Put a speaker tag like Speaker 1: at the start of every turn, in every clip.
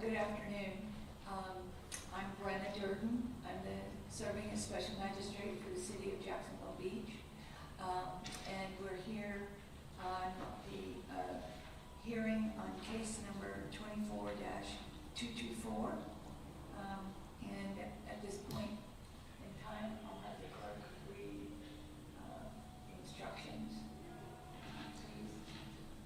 Speaker 1: Good afternoon. I'm Brenna Durden. I'm serving as Special Magistrate for the City of Jacksonville Beach. And we're here on the hearing on case number 24-224. And at this point in time, I'll have the clerk read the instructions.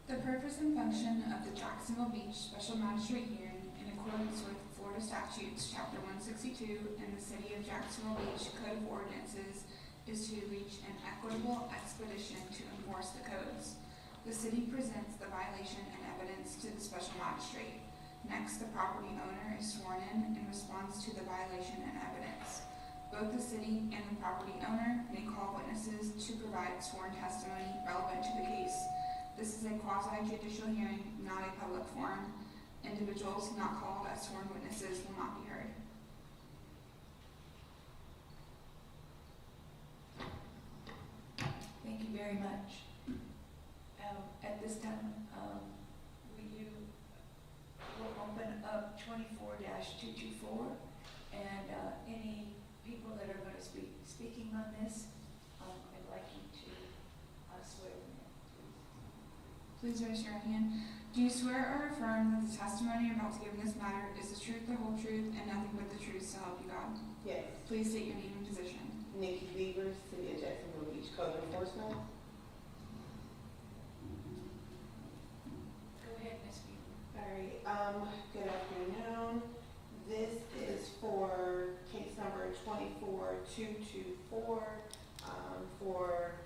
Speaker 2: The purpose and function of the Jacksonville Beach Special Magistrate hearing in accordance with Florida Statutes Chapter 162 and the City of Jacksonville Beach Code of Ordinances is to reach an equitable expedition to enforce the codes. The city presents the violation and evidence to the special magistrate. Next, the property owner is sworn in response to the violation and evidence. Both the city and the property owner may call witnesses to provide sworn testimony relevant to the case. This is a quasi-judicial hearing, not a public forum. Individuals not called as sworn witnesses will not be heard.
Speaker 1: Thank you very much. At this time, we'll open up 24-224, and any people that are going to be speaking on this, I'd like you to swear them in, please.
Speaker 2: Please raise your right hand. Do you swear or affirm that the testimony you're about to give in this matter is the truth, the whole truth, and nothing but the truth, so help you God?
Speaker 3: Yes.
Speaker 2: Please state your name and position.
Speaker 3: Nikki Beavers, City of Jacksonville Beach Code Enforcement.
Speaker 1: Go ahead, Ms. Beaver.
Speaker 3: All right, good afternoon. This is for case number 24-224 for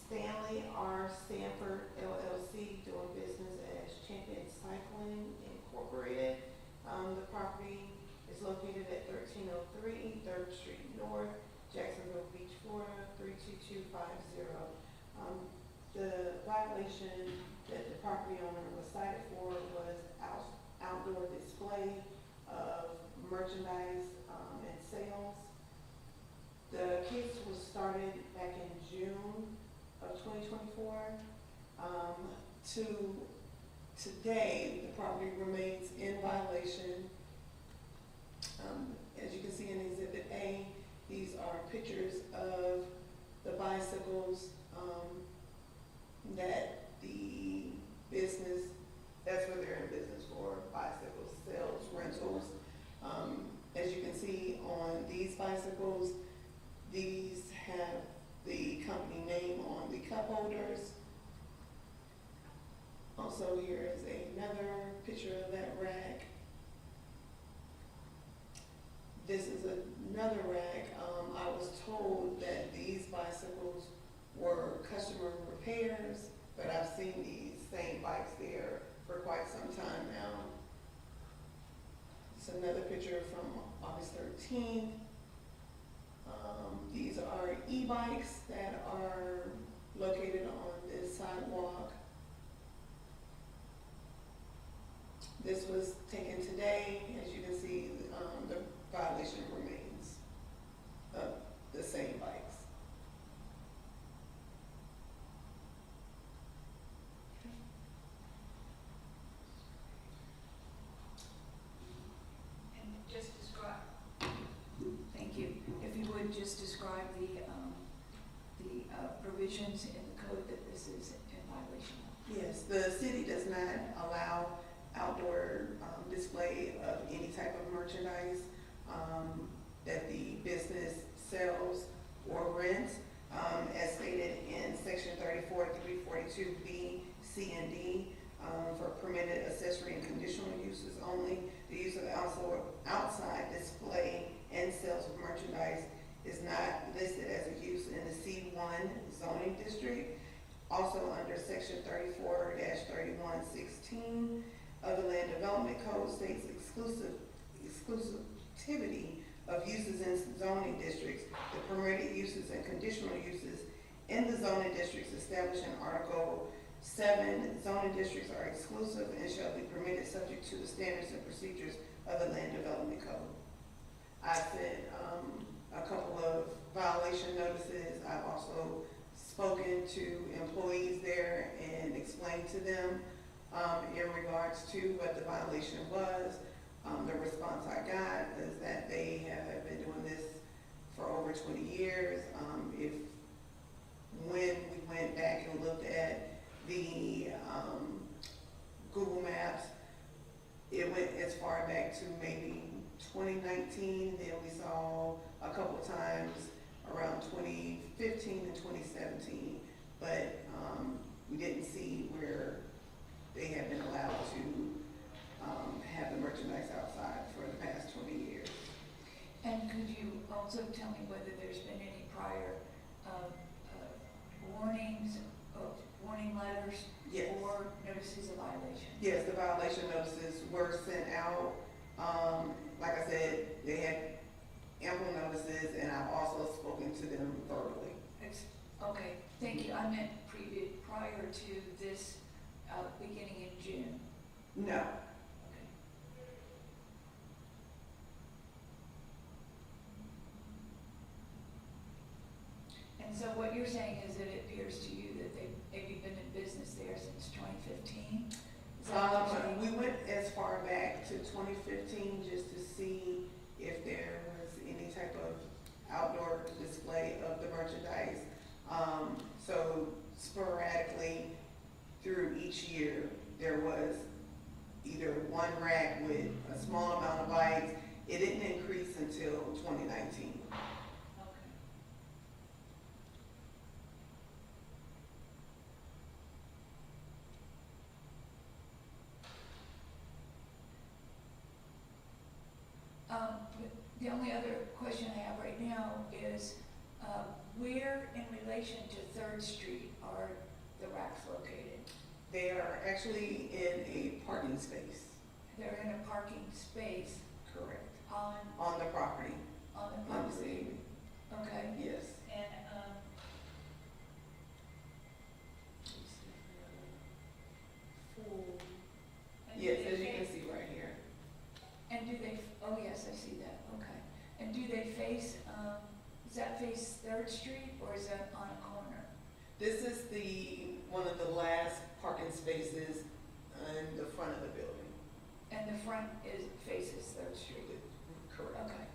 Speaker 3: Stanley R. Sanford LLC, doing business as Champion Cycling Incorporated. The property is located at 1303 3rd Street North, Jacksonville Beach, Florida, 32250. The violation that the property owner was cited for was outdoor display of merchandise and sales. The case was started back in June of 2024. To today, the property remains in violation. As you can see in Exhibit A, these are pictures of the bicycles that the business, that's what they're in business for, bicycles, sales, rentals. As you can see on these bicycles, these have the company name on the cup holders. Also, here is another picture of that rack. This is another rack. I was told that these bicycles were customer repairs, but I've seen these same bikes there for quite some time now. It's another picture from August 13th. These are e-bikes that are located on this sidewalk. This was taken today. As you can see, the violation remains of the same bikes.
Speaker 1: And just describe, thank you. If you would just describe the provisions in the code that this is in violation of.
Speaker 3: Yes, the city does not allow outdoor display of any type of merchandise that the business sells or rents. As stated in section 34-342B, C and D, for permitted accessory and conditional uses only, the use of outside display and sales of merchandise is not listed as a use in the C1 zoning district. Also under section 34-3116 of the Land Development Code states exclusivity of uses in zoning districts. The permitted uses and conditional uses in the zoning districts established in Article 7, zoning districts are exclusive and shall be permitted subject to the standards and procedures of the Land Development Code. I sent a couple of violation notices. I've also spoken to employees there and explained to them In regards to what the violation was, the response I got is that they have been doing this for over 20 years. When we went back and looked at the Google Maps, it went as far back to maybe 2019, then we saw a couple times around 2015 and 2017, but we didn't see where they have been allowed to have the merchandise outside for the past 20 years.
Speaker 1: And could you also tell me whether there's been any prior warnings, warning letters?
Speaker 3: Yes.
Speaker 1: Or notices of violation?
Speaker 3: Yes, the violation notices were sent out. Like I said, they had ample notices, and I've also spoken to them verbally.
Speaker 1: Okay, thank you. I meant prior to this beginning in June.
Speaker 3: No.
Speaker 1: Okay. And so what you're saying is that it appears to you that they've maybe been in business there since 2015? Is that what you're saying?
Speaker 3: We went as far back to 2015 just to see if there was any type of outdoor display of the merchandise. So sporadically through each year, there was either one rack with a small amount of bikes. It didn't increase until 2019.
Speaker 1: The only other question I have right now is where in relation to 3rd Street are the racks located?
Speaker 3: They are actually in a parking space.
Speaker 1: They're in a parking space
Speaker 3: Correct.
Speaker 1: on
Speaker 3: On the property.
Speaker 1: the
Speaker 3: On the
Speaker 1: property?
Speaker 3: city.
Speaker 1: Okay.
Speaker 3: Yes.
Speaker 1: And, and do
Speaker 3: Yes,
Speaker 1: they
Speaker 3: as you can
Speaker 1: face-
Speaker 3: see right here.
Speaker 1: And do they, oh yes, I see that, okay. And do they face, does that face 3rd Street or is that on a corner?
Speaker 3: This is one of the last parking spaces in the front of the building.
Speaker 1: And the front faces 3rd Street?
Speaker 3: Correct.
Speaker 1: Okay.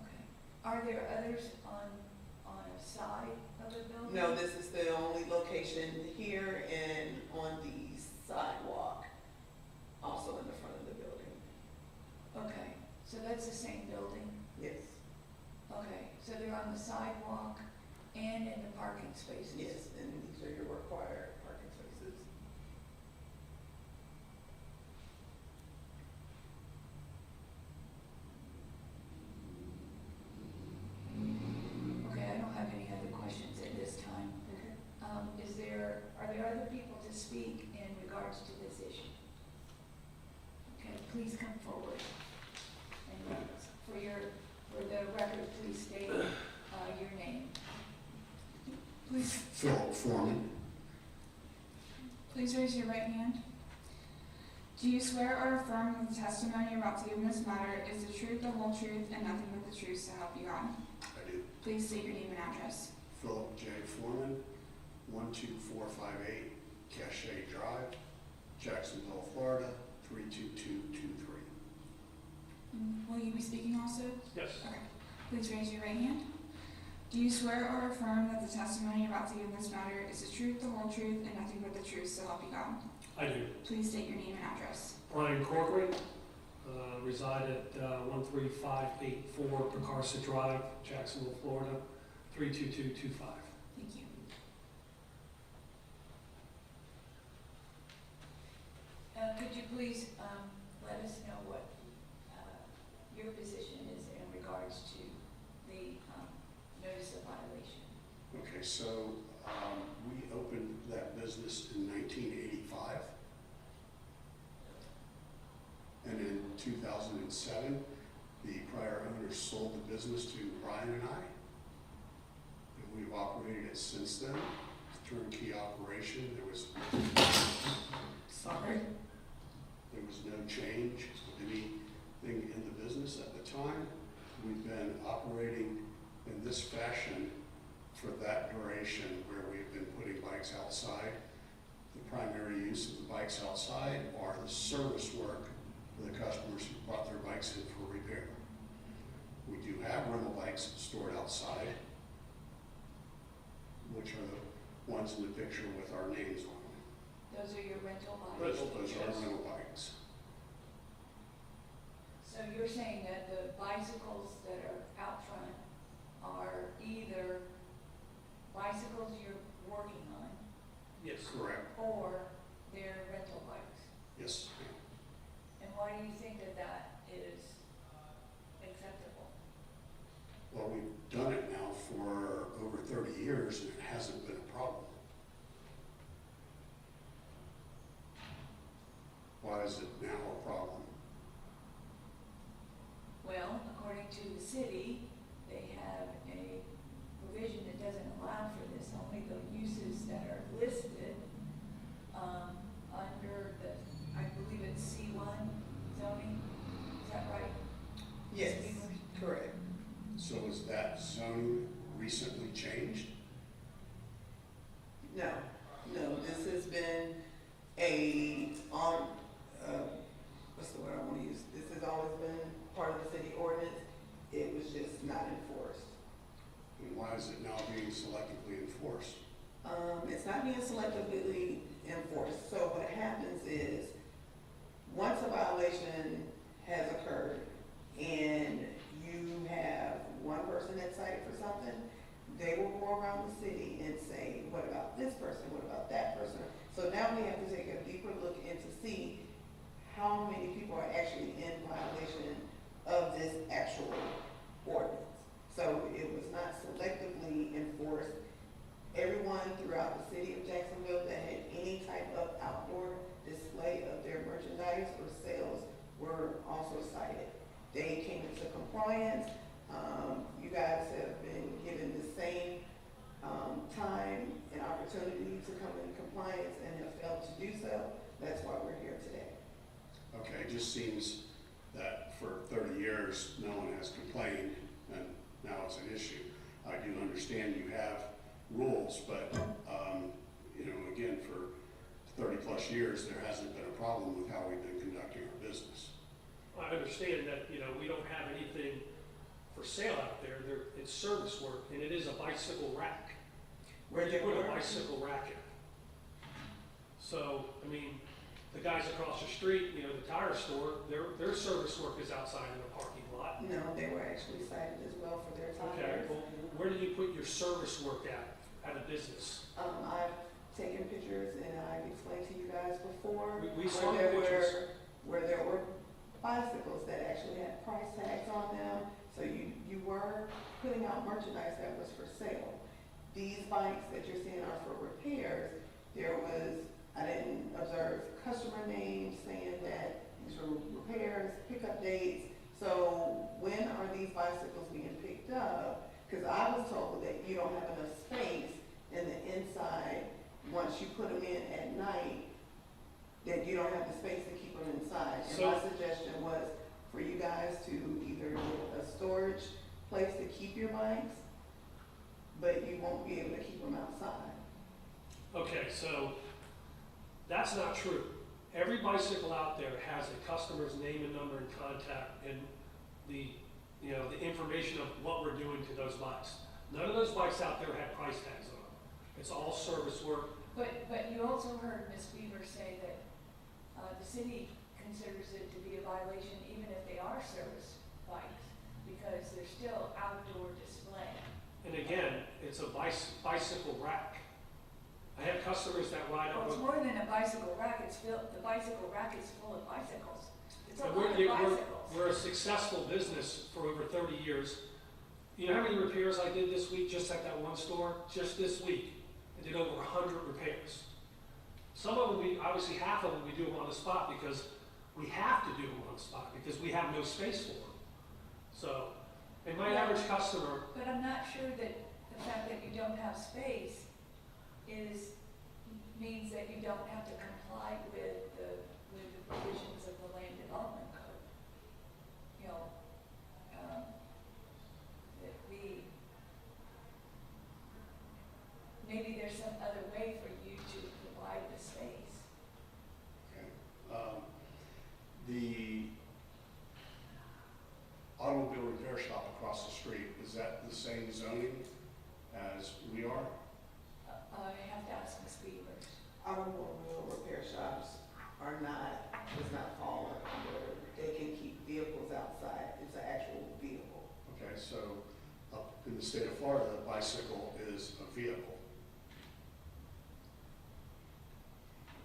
Speaker 1: Okay. Are there others on a side of the building?
Speaker 3: No, this is the only location here and on the sidewalk, also in the front of the building.
Speaker 1: Okay, so that's the same building?
Speaker 3: Yes.
Speaker 1: Okay, so they're on the sidewalk and in the parking spaces?
Speaker 3: Yes, and these are your required parking spaces.
Speaker 1: Okay, I don't have any other questions at this time. Are there other people to speak in regards to this issue? Okay, please come forward. And for the record, please state your name.
Speaker 2: Please,
Speaker 4: Philip Foreman.
Speaker 2: please raise your right hand. Do you swear or affirm that the testimony you're about to give in this matter is the truth, the whole truth, and nothing but the truth, so help you God?
Speaker 4: I do.
Speaker 2: Please state your name and address.
Speaker 4: Philip J. Foreman, 12458 Cache Drive, Jacksonville, Florida, 32223.
Speaker 2: Will you be speaking also?
Speaker 5: Yes.
Speaker 2: Okay. Please raise your right hand. Do you swear or affirm that the testimony you're about to give in this matter is the truth, the whole truth, and nothing but the truth, so help you God?
Speaker 5: I do.
Speaker 2: Please state your name and address.
Speaker 5: Brian Corcoran, reside at 13584 Picarsa Drive, Jacksonville, Florida, 32225.
Speaker 2: Thank you.
Speaker 1: Could you please let us know what your position is in regards to the notice of violation?
Speaker 4: Okay, so we opened that business in 1985. And in 2007, the prior owner sold the business to Brian and I. And we've operated it since then. It's a turnkey operation. There was no change of anything in the business at the time. We've been operating in this fashion for that duration, where we've been putting bikes outside the primary use of the bikes outside or the service work for the customers who brought their bikes in for repair. We do have rental bikes stored outside, which are the ones in the picture with our names on them.
Speaker 1: Those are your rental bikes?
Speaker 4: Those are rental bikes.
Speaker 1: So you're saying that the bicycles that are out front are either bicycles you're working on
Speaker 5: Yes.
Speaker 4: Correct.
Speaker 1: or they're rental bikes?
Speaker 4: Yes, ma'am.
Speaker 1: And why do you think that that is acceptable?
Speaker 4: Well, we've done it now for over 30 years and it hasn't been a problem. Why is it now a problem?
Speaker 1: Well, according to the city, they have a provision that doesn't allow for this, only the uses that are listed, under the, I believe it's C1 zoning, is that right?
Speaker 3: Yes,
Speaker 1: Ms. Beavers?
Speaker 3: correct.
Speaker 4: So is that zone recently changed?
Speaker 3: No, this has been what's the word I want to use? This has always been part of the city ordinance. It was just not enforced.
Speaker 4: And why is it now being selectively enforced?
Speaker 3: It's not being selectively enforced. So what happens is, once a violation has occurred and you have one person that's cited for something, they will go around the city and say, what about this person? What about that person? So now we have to take a deeper look in to see how many people are actually in violation of this actual ordinance. So it was not selectively enforced. Everyone throughout the city of Jacksonville that had any type of outdoor display of their merchandise or sales were also cited. They came into compliance. You guys have been given the same time and opportunity to come in compliance and have failed to do so. That's why we're here today.
Speaker 4: Okay, it just seems that for 30 years, no one has complained, and now it's an issue. I do understand you have rules, but, again, for 30 plus years, there hasn't been a problem with how we've been conducting our business.
Speaker 5: I understand that, we don't have anything for sale out there. It's service work, and it is a bicycle rack. Where do you put a bicycle rack in? So, the guys across the street, the tire store, their service work is outside in the parking lot.
Speaker 3: No, they were actually cited as well for their
Speaker 5: Okay,
Speaker 3: tires.
Speaker 5: well, where do you put your service work at a business?
Speaker 3: I've taken pictures and I've explained to you guys before
Speaker 5: We saw the pictures.
Speaker 3: where there were bicycles that actually had price tags on them. So you were putting out merchandise that was for sale. These bikes that you're seeing are for repairs. I didn't observe customer names saying that these were repairs, pickup dates. So when are these bicycles being picked up? Because I was told that you don't have enough space in the inside, once you put them in at night, that you don't have the space to keep them inside. And my suggestion was for you guys to either get a storage place to keep your bikes, but you won't be able to keep them outside.
Speaker 5: Okay, so that's not true. Every bicycle out there has a customer's name and number and contact and the information of what we're doing to those bikes. None of those bikes out there have price tags on them. It's all service work.
Speaker 1: But you also heard Ms. Beaver say that the city considers it to be a violation even if they are service bikes, because they're still outdoor display.
Speaker 5: And again, it's a bicycle rack. I have customers that ride
Speaker 1: Well,
Speaker 5: up.
Speaker 1: it's more than a bicycle rack, the bicycle rack is full of bicycles. It's a
Speaker 5: And
Speaker 1: lot of bicycles.
Speaker 5: we're a successful business for over 30 years. You know how many repairs I did this week just at that one store? Just this week, I did over 100 repairs. Some of them, obviously half of them we do them on the spot because we have to do them on the spot because we have no space for them. So, and my average customer,
Speaker 1: But I'm not sure that the fact that you don't have space means that you don't have to comply with the provisions of the land development code. Maybe there's some other way for you to provide the space.
Speaker 4: same zoning as we are?
Speaker 1: I have to ask Ms. Beavers.
Speaker 3: Automobile repair shops does not fall under, they can keep vehicles outside, it's an actual vehicle.
Speaker 4: Okay, so up in the state of Florida, a bicycle is a vehicle.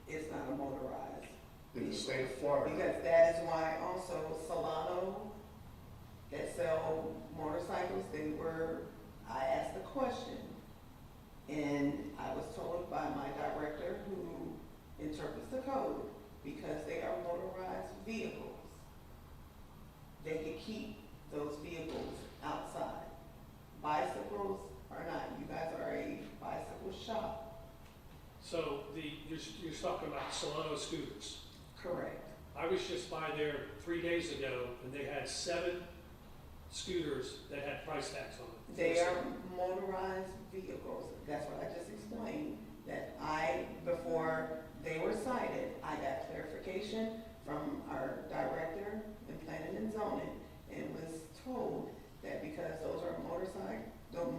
Speaker 3: It's not a motorized.
Speaker 4: In the state of Florida,
Speaker 3: Because that is why also Solano that sell motorcycles, I asked the question, and I was told by my director who interprets the code, because they are motorized vehicles, they can keep those vehicles outside. Bicycles are not, you guys are a bicycle shop.
Speaker 5: So you're talking about Solano scooters.
Speaker 3: Correct.
Speaker 5: I was just by there 3 days ago, and they had 7 scooters that had price tags on them.
Speaker 3: They are motorized vehicles. That's what I just explained, that before they were cited, I got clarification from our director in planning and zoning, and was told that because those are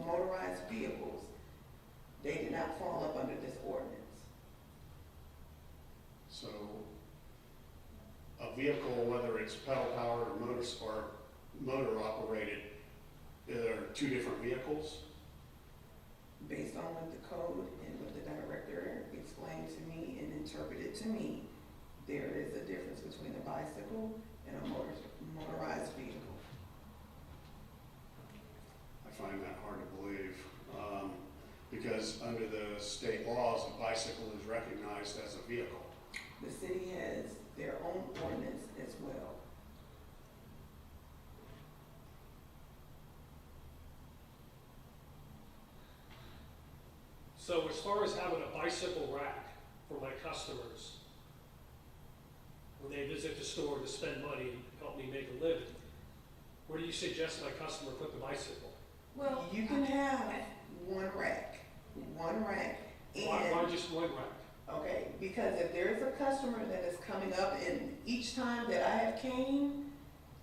Speaker 3: motorized vehicles, they did not fall up under this ordinance.
Speaker 4: so a vehicle, whether it's pedal powered or motor operated, there are 2 different vehicles.
Speaker 3: Based on what the code and what the director explained to me and interpreted to me, there is a difference between a bicycle and a motorized vehicle.
Speaker 4: I find that hard to believe, because under the state laws, a bicycle is recognized as a vehicle.
Speaker 3: The city has their own ordinance as well.
Speaker 5: So as far as having a bicycle rack for my customers, when they visit the store to spend money and help me make a living, where do you suggest my customer put the bicycle?
Speaker 1: Well,
Speaker 3: You can have one rack,
Speaker 5: Why
Speaker 3: and,
Speaker 5: just one rack?
Speaker 3: okay, because if there's a customer that is coming up, and each time that I have came,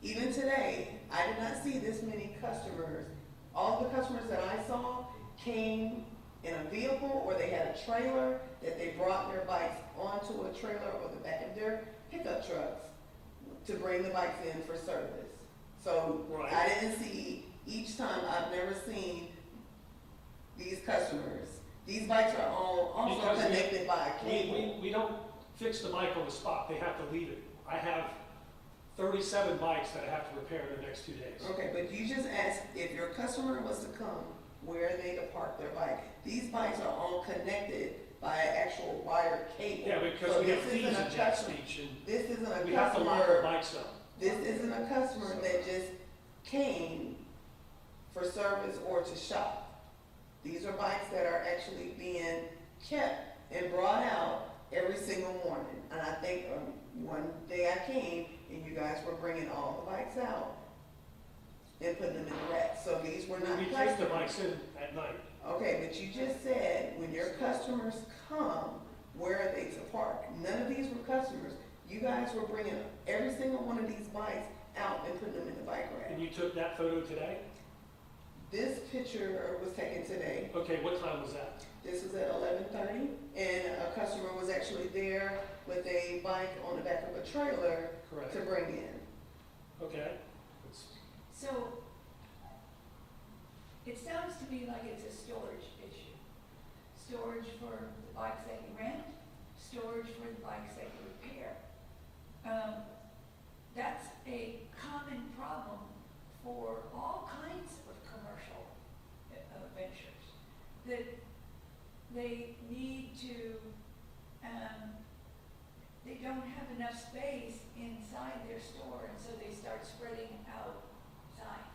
Speaker 3: even today, I did not see this many customers. All the customers that I saw came in a vehicle, or they had a trailer that they brought their bikes onto a trailer or the back of their pickup trucks to bring the bikes in for service. So
Speaker 5: Right.
Speaker 3: I didn't see, each time, I've never seen these customers. These bikes are all also
Speaker 5: Because we-
Speaker 3: connected by a cable.
Speaker 5: We don't fix the bike on the spot, they have to leave it. I have 37 bikes that I have to repair in the next 2 days.
Speaker 3: Okay, but you just asked, if your customer was to come, where are they to park their bike? These bikes are all connected by an actual wired cable.
Speaker 5: Yeah, because
Speaker 3: So
Speaker 5: we have
Speaker 3: this
Speaker 5: fees
Speaker 3: isn't
Speaker 5: in
Speaker 3: a
Speaker 5: Jack's
Speaker 3: customer.
Speaker 5: Beach, and
Speaker 3: This isn't a
Speaker 5: we have to lock our
Speaker 3: customer,
Speaker 5: bikes up.
Speaker 3: this isn't a customer that just came for service or to shop. These are bikes that are actually being kept and brought out every single morning. And I think one day I came and you guys were bringing all the bikes out and putting them in the rack. So these were not
Speaker 5: We take
Speaker 3: customers.
Speaker 5: the bikes in at night.
Speaker 3: Okay, but you just said when your customers come, where are they to park? None of these were customers. You guys were bringing every single one of these bikes out and putting them in the bike rack.
Speaker 5: And you took that photo today?
Speaker 3: This picture was taken today.
Speaker 5: Okay, what time was that?
Speaker 3: This was at 11:30, and a customer was actually there with a bike on the back of a trailer
Speaker 5: Correct.
Speaker 3: to bring in.
Speaker 5: Okay.
Speaker 1: so it sounds to me like it's a storage issue. Storage for the bikes that you rent, storage for the bikes that you repair. That's a common problem for all kinds of commercial ventures. That they need to, they don't have enough space inside their store, and so they start spreading outside.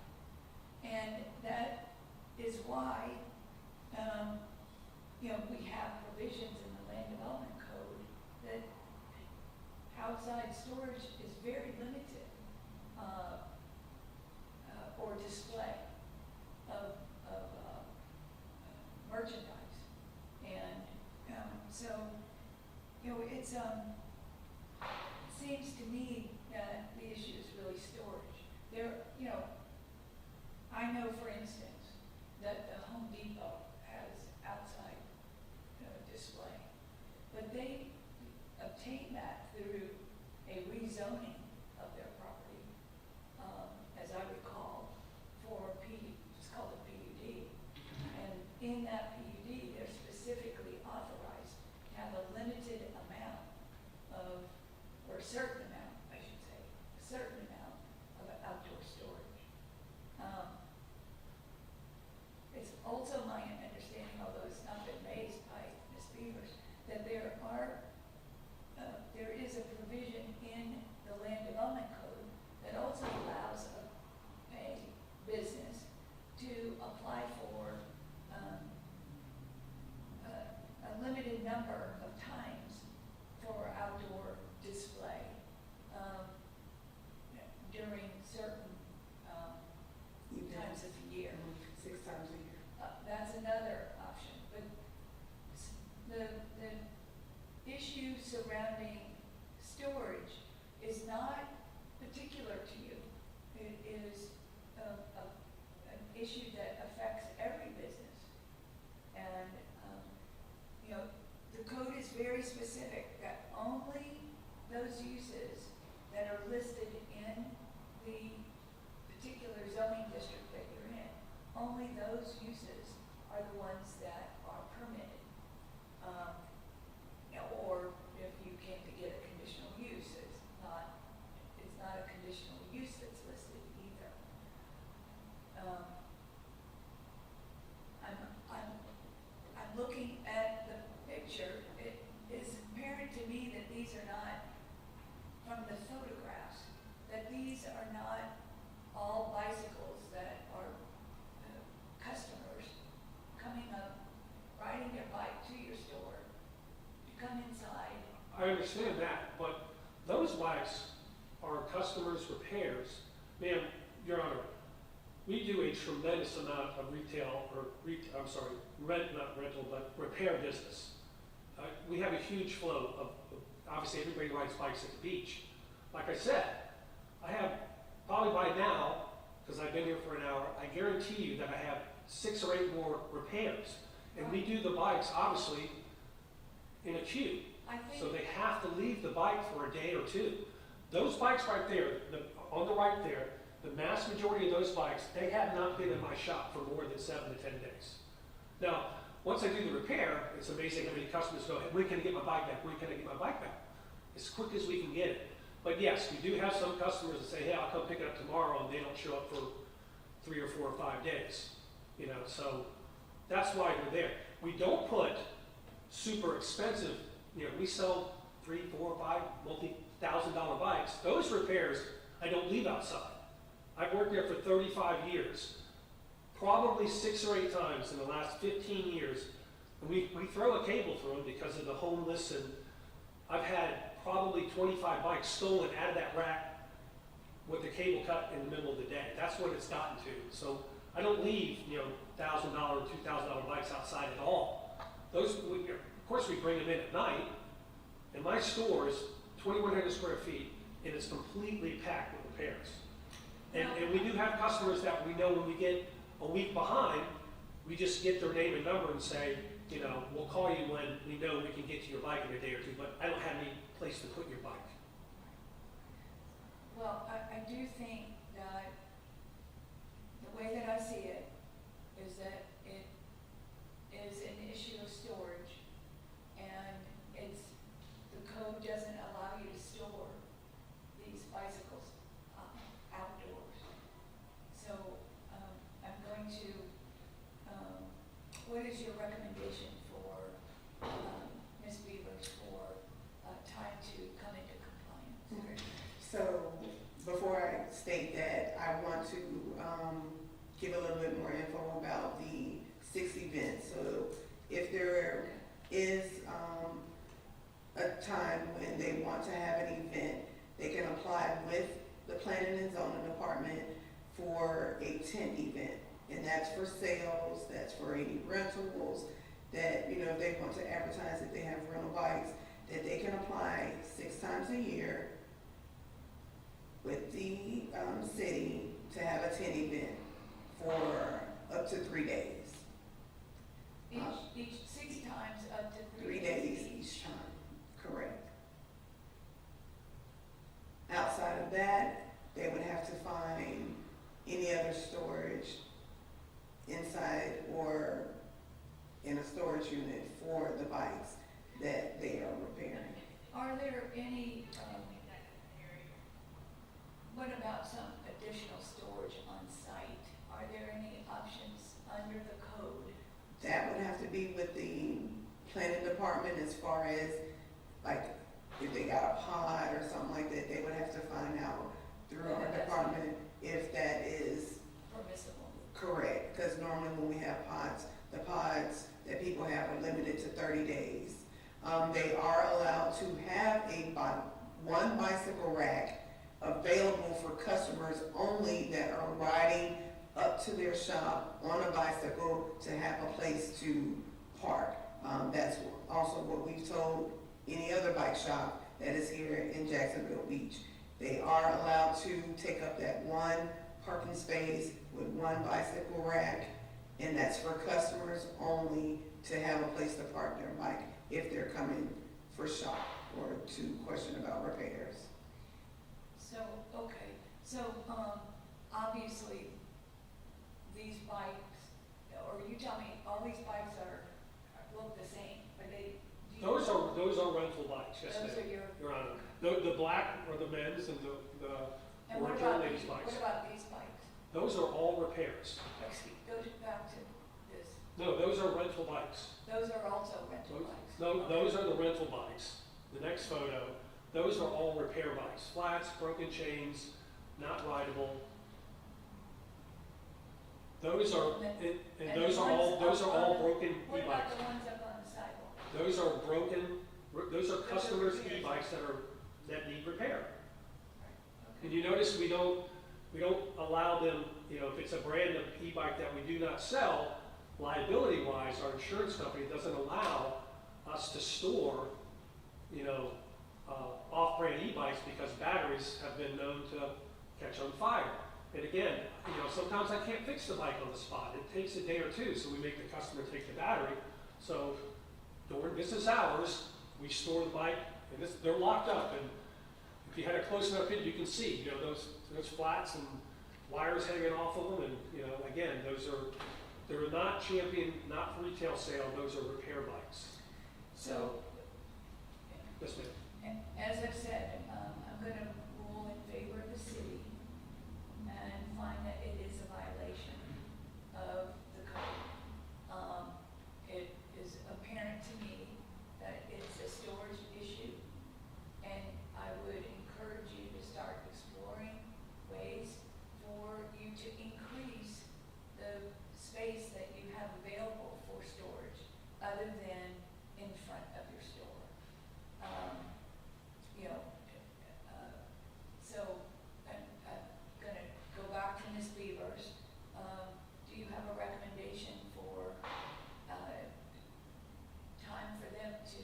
Speaker 1: And that is why, we have provisions in the land development code that outside storage is very limited, or display of merchandise. And, so, it's, it seems to me that the issue is really storage. There, I know, for instance, through a rezoning of their property, as I recall, for it's called a PUD. And in that PUD, they're specifically authorized to have a limited amount of, or a certain amount, I should say, a certain amount of outdoor storage. It's also my understanding, although it's not been raised by Ms. Beavers, that there is a provision in the Land Development Code that also allows a business to apply for a limited number of times for outdoor display during certain times of the year.
Speaker 3: 6 times a year.
Speaker 1: That's another option, but the issue surrounding storage is not particular to you. It is an issue that affects every business. And, the code is very specific that only those uses that are listed in the particular zoning district that you're in, only those uses are the ones that are permitted. Or if you came to get a conditional use, it's not a conditional use that's listed either. I'm looking at the picture. It is apparent to me that these are not, from the photographs, that these are not all bicycles that are customers coming up, riding their bike to your store, to come inside.
Speaker 5: I understand that, but those bikes are customers' repairs. Ma'am, Your Honor, we do a tremendous amount of not rental, but repair business. We have a huge flow of, obviously everybody rides bikes at the beach. Like I said, I have probably by now, because I've been here for an hour, I guarantee you that I have 6 or 8 more repairs. And we do the bikes, obviously, in a queue. So they have to leave the bike for a day or two. Those bikes right there, on the right there, the mass majority of those bikes, they have not been in my shop for more than 7 to 10 days. Now, once I do the repair, it's amazing how many customers go, when can I get my bike back? When can I get my bike back? As quick as we can get it. But yes, we do have some customers that say, hey, I'll come pick it up tomorrow, and they don't show up for 3 or 4 or 5 days. So that's why we're there. We don't put super expensive, we sell 3, 4, 5 multi-$1,000 bikes. Those repairs, I don't leave outside. I've worked there for 35 years. Probably 6 or 8 times in the last 15 years. And we throw a cable through them because of the homeless, and I've had probably 25 bikes stolen out of that rack with the cable cut in the middle of the day. That's what it's gotten to. So I don't leave, $1,000, $2,000 bikes outside at all. Those, of course, we bring them in at night, and my store is 2,100 square feet, and it's completely packed with repairs. And we do have customers that we know when we get a week behind, we just get their name and number and say, we'll call you when we know we can get to your bike in a day or two, but I don't have any place to put your bike.
Speaker 1: Well, I do think that the way that I see it is that it is an issue of storage, and the code doesn't allow you to store these bicycles outdoors. So I'm going to, what is your recommendation for Ms. Beavers for time to come into compliance?
Speaker 3: So before I state that, I want to give a little bit more info about the 6 events. So if there is a time when they want to have an event, they can apply with the Planning and Zoning Department for a tent event. And that's for sales, that's for any rentals, that, if they want to advertise that they have rental bikes, that they can apply 6 times a year with the city to have a tent event for up to 3 days.
Speaker 1: Each 6 times up to 3
Speaker 3: 3 days each time, correct.
Speaker 1: what about some additional storage on site? Are there any options under the code?
Speaker 3: That would have to be with the planning department as far as, like, if they got a pod or something like that, they would have to find out through our department if that is
Speaker 1: Permissible?
Speaker 3: correct. Because normally when we have pods, the pods that people have are limited to 30 days. They are allowed to have one bicycle rack available for customers only that are riding up to their shop on a bicycle to have a place to park. That's also what we've told any other bike shop that is here in Jacksonville Beach. They are allowed to take up that one parking space with one bicycle rack, and that's for customers only to have a place to park their bike if they're coming for shop or to question about repairs.
Speaker 1: So, okay, so, obviously, these bikes, or you tell me, all these bikes look the same, but they. do you-
Speaker 5: Those are rental bikes, yes,
Speaker 1: Those
Speaker 5: ma'am.
Speaker 1: are your.
Speaker 5: Your Honor. The black are the men's and the
Speaker 1: And what
Speaker 5: original
Speaker 1: about
Speaker 5: ladies'
Speaker 1: these,
Speaker 5: bikes.
Speaker 1: what about these bikes?
Speaker 5: Those are all repairs.
Speaker 1: Go back to this.
Speaker 5: No, those are rental bikes.
Speaker 1: Those are also rental bikes?
Speaker 5: No,
Speaker 1: Okay.
Speaker 5: those are the rental bikes. The next photo, those are all repair bikes. Flats, broken chains, not rideable. Those are, and those are all broken
Speaker 1: What about
Speaker 5: e-bikes.
Speaker 1: the ones up on the sidewalk?
Speaker 5: Those are broken, those are
Speaker 1: Those are
Speaker 5: customers'
Speaker 1: repairs.
Speaker 5: e-bikes that need repair.
Speaker 1: Okay.
Speaker 5: And you notice we don't allow them, if it's a brand of e-bike that we do not sell, liability-wise, our insurance company doesn't allow us to store, off-brand e-bikes because batteries have been known to catch on fire. And again, sometimes I can't fix the bike on the spot. It takes a day or two, so we make the customer take the battery. So during business hours, we store the bike, and they're locked up. And if you had a close enough in, you can see, those flats and wires hanging off of them. And again, they're not champion, not for retail sale. Those are repair bikes.
Speaker 1: So,
Speaker 5: Yes, ma'am.
Speaker 1: as I've said, I'm going to rule in favor of the city and find that it is a violation of the code. It is apparent to me that it's a storage issue, and I would encourage you to start exploring ways for you to increase the space that you have available for storage, other than in front of your store. So I'm gonna go back to Ms. Beavers. Do you have a recommendation for, time for them to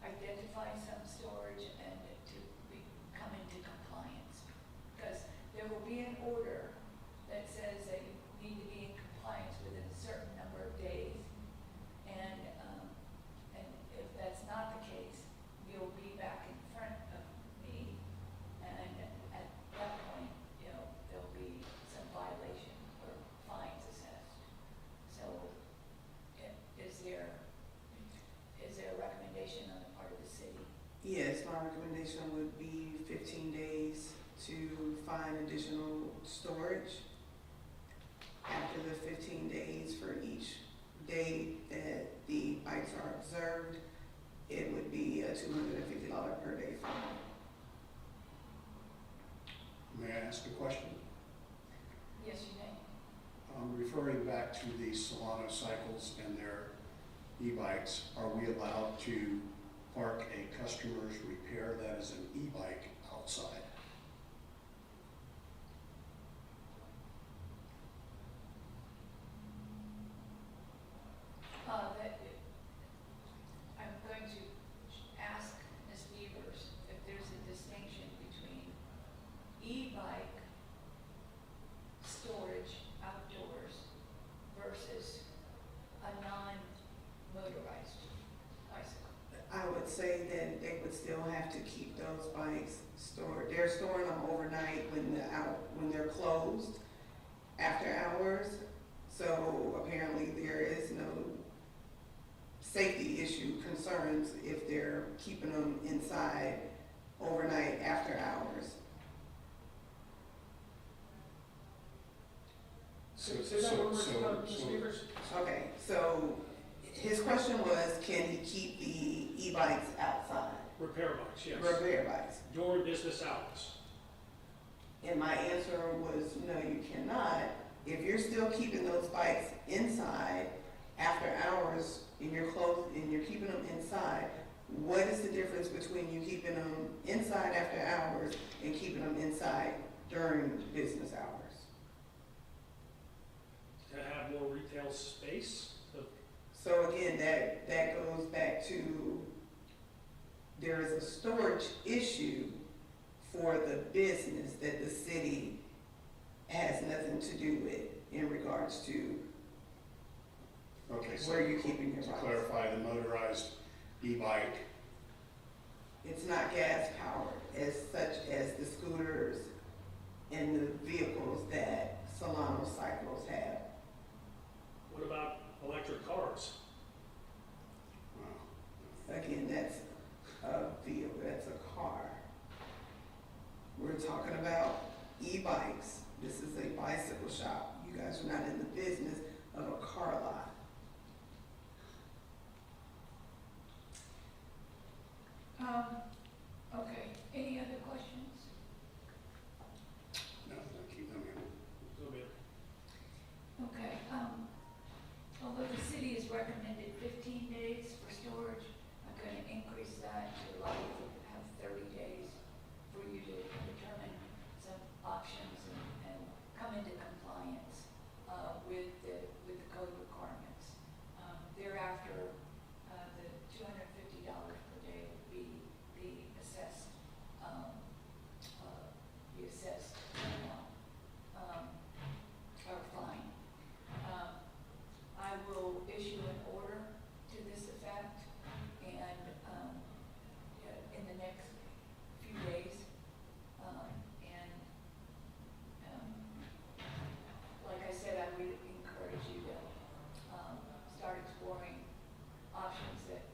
Speaker 1: identify some storage and to come into compliance? Because there will be an order that says that you need to be in compliance within a certain number of days. And if that's not the case, you'll be back in front of me, and at that point, there'll be some violation or fines assessed. So, is there a recommendation on the part of the city?
Speaker 3: Yes, my recommendation would be 15 days to find additional storage. After the 15 days for each day that the bikes are observed, it would be a $250 per day fine.
Speaker 4: May I ask a question?
Speaker 1: Yes, you may.
Speaker 4: Referring back to the Solano cycles and their e-bikes, are we allowed to park a customer's repair that is an e-bike outside?
Speaker 1: I'm going to ask Ms. Beavers if there's a distinction between e-bike storage outdoors versus a non-motorized bicycle.
Speaker 3: I would say that they would still have to keep those bikes stored. They're storing them overnight when they're closed after hours. So apparently there is no safety issue concerns if they're keeping them inside overnight after hours.
Speaker 5: Say that one more time, Ms. Beavers?
Speaker 3: Okay, so his question was, can he keep the e-bikes outside?
Speaker 5: Repair bikes, yes.
Speaker 3: Repair bikes.
Speaker 5: During business hours.
Speaker 3: And my answer was, no, you cannot. If you're still keeping those bikes inside after hours and you're keeping them inside, what is the difference between you keeping them inside after hours and keeping them inside during business hours?
Speaker 5: To have more retail space.
Speaker 3: So again, that goes back to, there is a storage issue for the business that the city has nothing to do with in regards to
Speaker 4: Okay, so
Speaker 3: where you're keeping your
Speaker 4: to
Speaker 3: bikes.
Speaker 4: clarify, the motorized e-bike,
Speaker 3: It's not gas powered as such as the scooters and the vehicles that Solano Cycles have.
Speaker 5: What about electric cars?
Speaker 3: Again, that's a vehicle, that's a car. We're talking about e-bikes. This is a bicycle shop. You guys are not in the business of a car lot.
Speaker 1: Okay, any other questions?
Speaker 4: no, thank you, I mean,
Speaker 5: So be it.
Speaker 1: Okay, although the city has recommended 15 days for storage, I'm going to increase that to allow you to have 30 days for you to determine some options and come into compliance with the code requirements. Thereafter, the $250 per day would be the assessed amount, or fine. I will issue an order to this effect, and in the next few days. Like I said, I would encourage you to start exploring options that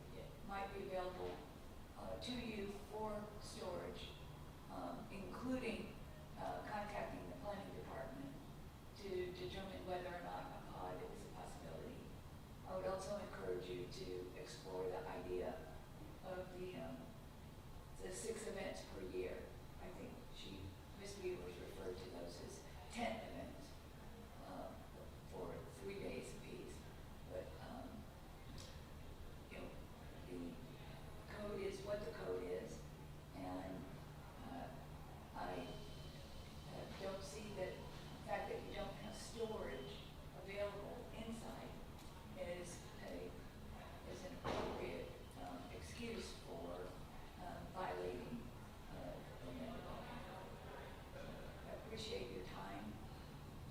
Speaker 1: might be available to you for storage, including contacting the planning department to determine whether or not a pod is a possibility. I would also encourage you to explore the idea of the 6 events per year. I think Ms. Beavers referred to those as tent events for 3 days apiece. But, the code is what the code is, and I don't see that the fact that you don't have storage available inside is an appropriate excuse for violating the law. I appreciate your time,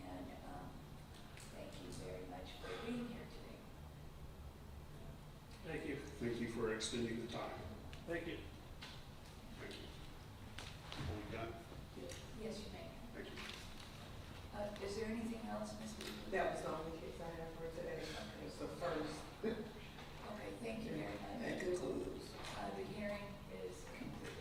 Speaker 1: and thank you very much for being here today.
Speaker 5: Thank you.
Speaker 4: thank you for extending the time.
Speaker 5: Thank you.
Speaker 4: Thank you. Are we done?
Speaker 1: Yes, you may.
Speaker 4: Thank you.
Speaker 1: Is there anything else, Ms. Weaver?
Speaker 3: That was the only